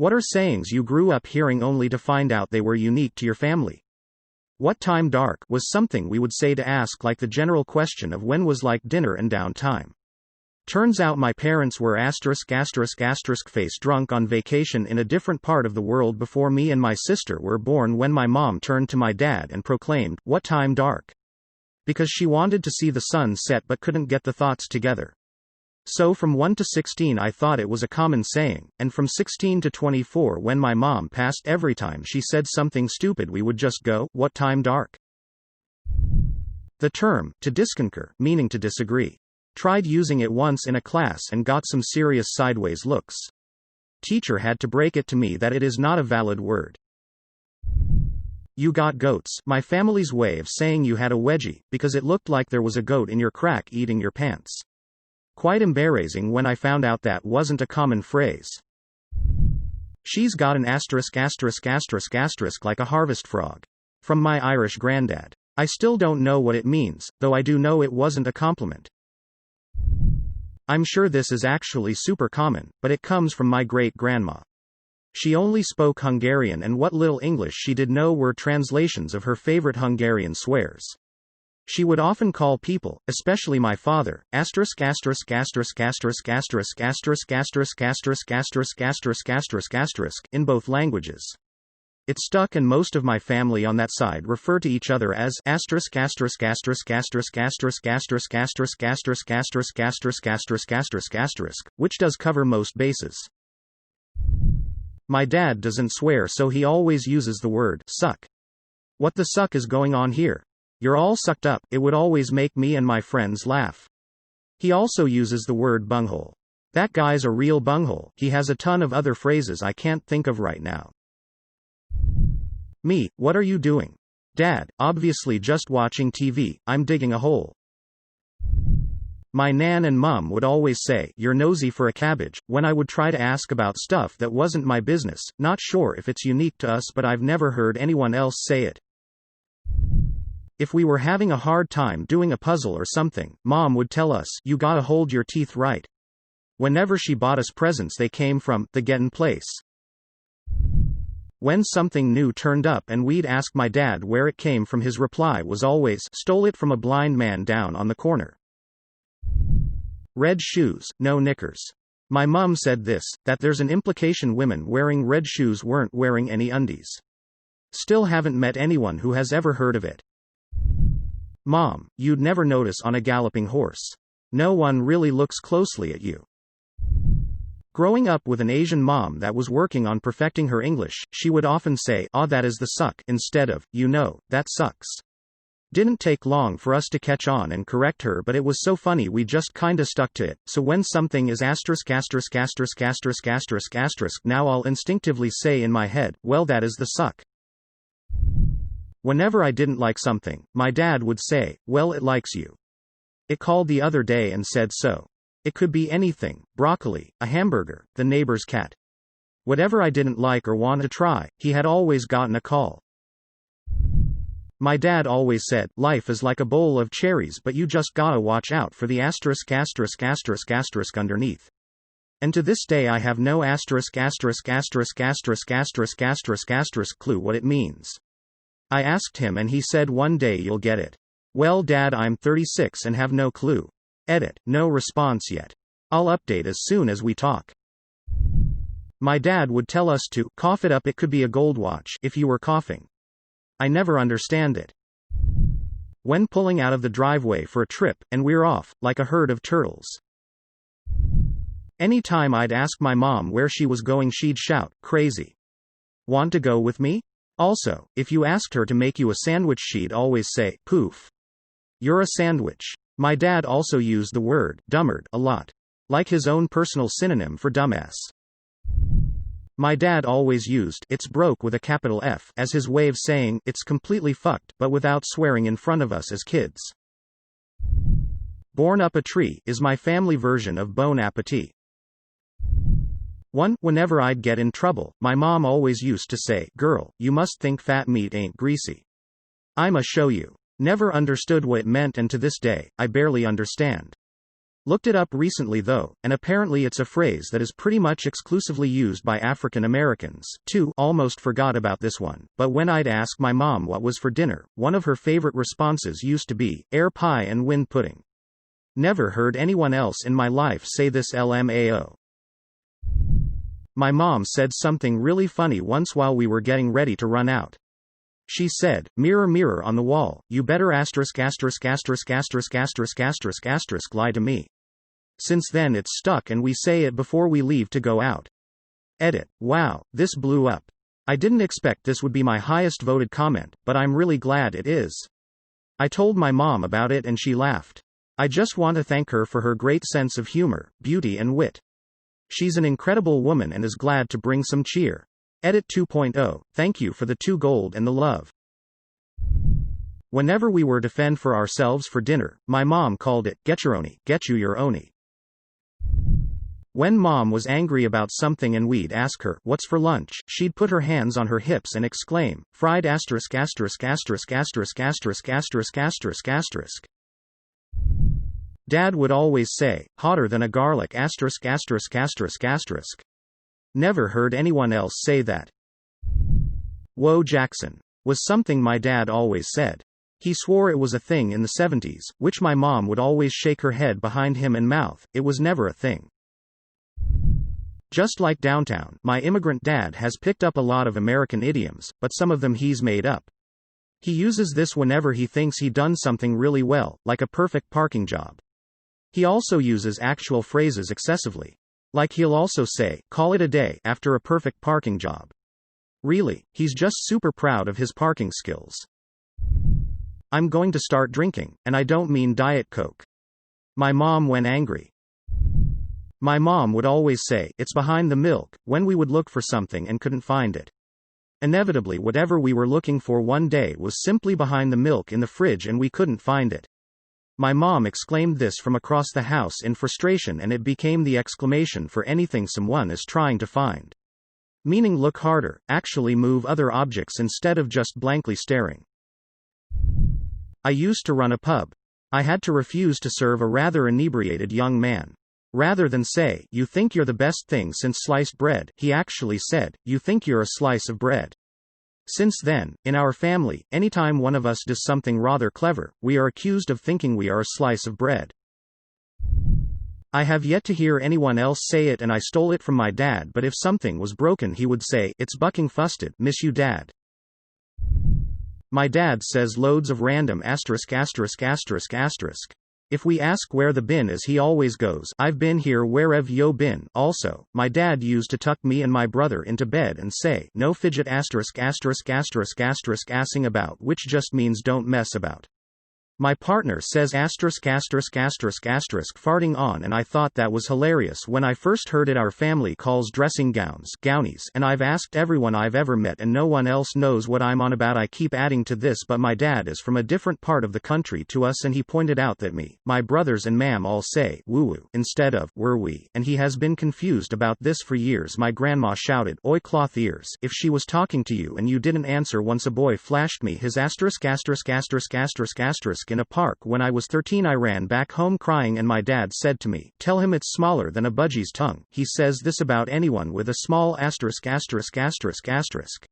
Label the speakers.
Speaker 1: What are sayings you grew up hearing only to find out they were unique to your family? What time dark was something we would say to ask like the general question of when was like dinner and downtime. Turns out my parents were face drunk on vacation in a different part of the world before me and my sister were born when my mom turned to my dad and proclaimed, "What time dark?" Because she wanted to see the sun set but couldn't get the thoughts together. So from 1 to 16 I thought it was a common saying, and from 16 to 24 when my mom passed every time she said something stupid we would just go, "What time dark?" The term, to disconcur, meaning to disagree. Tried using it once in a class and got some serious sideways looks. Teacher had to break it to me that it is not a valid word. You got goats, my family's way of saying you had a wedgie, because it looked like there was a goat in your crack eating your pants. Quite embarrassing when I found out that wasn't a common phrase. She's got an like a harvest frog. From my Irish granddad. I still don't know what it means, though I do know it wasn't a compliment. I'm sure this is actually super common, but it comes from my great-grandma. She only spoke Hungarian and what little English she did know were translations of her favorite Hungarian swears. She would often call people, especially my father, in both languages. It stuck and most of my family on that side refer to each other as which does cover most bases. My dad doesn't swear so he always uses the word suck. What the suck is going on here? You're all sucked up, it would always make me and my friends laugh. He also uses the word bunghole. That guy's a real bunghole. He has a ton of other phrases I can't think of right now. Me, what are you doing? Dad, obviously just watching TV, I'm digging a hole. My nan and mum would always say, "You're nosy for a cabbage," when I would try to ask about stuff that wasn't my business, not sure if it's unique to us but I've never heard anyone else say it. If we were having a hard time doing a puzzle or something, Mom would tell us, "You gotta hold your teeth right." Whenever she bought us presents they came from the gettin' place. When something new turned up and we'd ask my dad where it came from, his reply was always, "Stole it from a blind man down on the corner." Red shoes, no knickers. My mum said this, that there's an implication women wearing red shoes weren't wearing any undies. Still haven't met anyone who has ever heard of it. Mom, you'd never notice on a galloping horse. No one really looks closely at you. Growing up with an Asian mom that was working on perfecting her English, she would often say, "Aw, that is the suck," instead of, "You know, that sucks." Didn't take long for us to catch on and correct her, but it was so funny we just kinda stuck to it. So when something is now I'll instinctively say in my head, "Well, that is the suck." Whenever I didn't like something, my dad would say, "Well, it likes you." It called the other day and said so. It could be anything, broccoli, a hamburger, the neighbor's cat. Whatever I didn't like or want to try, he had always gotten a call. My dad always said, "Life is like a bowl of cherries but you just gotta watch out for the underneath." And to this day I have no clue what it means. I asked him and he said one day you'll get it. Well, Dad, I'm 36 and have no clue. Edit, no response yet. I'll update as soon as we talk. My dad would tell us to cough it up. It could be a gold watch if you were coughing. I never understand it. When pulling out of the driveway for a trip, and we're off, like a herd of turtles. Anytime I'd ask my mom where she was going she'd shout, "Crazy. Want to go with me?" Also, if you asked her to make you a sandwich she'd always say, "Poof. You're a sandwich." My dad also used the word dummard a lot. Like his own personal synonym for dumbass. My dad always used "it's broke" with a capital F as his way of saying it's completely fucked, but without swearing in front of us as kids. Born up a tree is my family version of bon appetit. Whenever I'd get in trouble, my mom always used to say, "Girl, you must think fat meat ain't greasy. I'ma show you." Never understood what it meant and to this day, I barely understand. Looked it up recently though, and apparently it's a phrase that is pretty much exclusively used by African Americans, too. Almost forgot about this one, but when I'd ask my mom what was for dinner, one of her favorite responses used to be, air pie and wind pudding. Never heard anyone else in my life say this LMAO. My mom said something really funny once while we were getting ready to run out. She said, "Mirror, mirror on the wall, you better asterisk asterisk asterisk asterisk asterisk asterisk asterisk lie to me." Since then it's stuck and we say it before we leave to go out. Edit. Wow, this blew up. I didn't expect this would be my highest voted comment, but I'm really glad it is. I told my mom about it and she laughed. I just want to thank her for her great sense of humor, beauty and wit. She's an incredible woman and is glad to bring some cheer. Edit 2.0, thank you for the 2 gold and the love. Whenever we were to fend for ourselves for dinner, my mom called it, get your oni, get you your oni. When mom was angry about something and we'd ask her, what's for lunch, she'd put her hands on her hips and exclaim, fried asterisk asterisk asterisk asterisk asterisk asterisk asterisk asterisk. Dad would always say, hotter than a garlic asterisk asterisk asterisk asterisk. Never heard anyone else say that. Whoa Jackson was something my dad always said. He swore it was a thing in the 70s, which my mom would always shake her head behind him and mouth, it was never a thing. Just like downtown, my immigrant dad has picked up a lot of American idioms, but some of them he's made up. He uses this whenever he thinks he done something really well, like a perfect parking job. He also uses actual phrases excessively. Like he'll also say, call it a day, after a perfect parking job. Really, he's just super proud of his parking skills. I'm going to start drinking, and I don't mean Diet Coke. My mom when angry. My mom would always say, it's behind the milk, when we would look for something and couldn't find it. Inevitably whatever we were looking for one day was simply behind the milk in the fridge and we couldn't find it. My mom exclaimed this from across the house in frustration and it became the exclamation for anything someone is trying to find. Meaning look harder, actually move other objects instead of just blankly staring. I used to run a pub. I had to refuse to serve a rather inebriated young man. Rather than say, you think you're the best thing since sliced bread, he actually said, you think you're a slice of bread. Since then, in our family, anytime one of us does something rather clever, we are accused of thinking we are a slice of bread. I have yet to hear anyone else say it and I stole it from my dad, but if something was broken he would say, it's bucking fusted, miss you dad. My dad says loads of random asterisk asterisk asterisk asterisk. If we ask where the bin is he always goes, I've been here where've yo been. Also, my dad used to tuck me and my brother into bed and say, no fidget asterisk asterisk asterisk asterisk assing about, which just means don't mess about. My partner says asterisk asterisk asterisk asterisk farting on and I thought that was hilarious when I first heard it. Our family calls dressing gowns gownies and I've asked everyone I've ever met and no one else knows what I'm on about. I keep adding to this but my dad is from a different part of the country to us and he pointed out that me, my brothers and ma'am all say woo-woo instead of were we and he has been confused about this for years. My grandma shouted oi cloth ears if she was talking to you and you didn't answer. Once a boy flashed me his asterisk asterisk asterisk asterisk asterisk in a park when I was 13. I ran back home crying and my dad said to me, tell him it's smaller than a budgie's tongue. He says this about anyone with a small asterisk asterisk asterisk asterisk.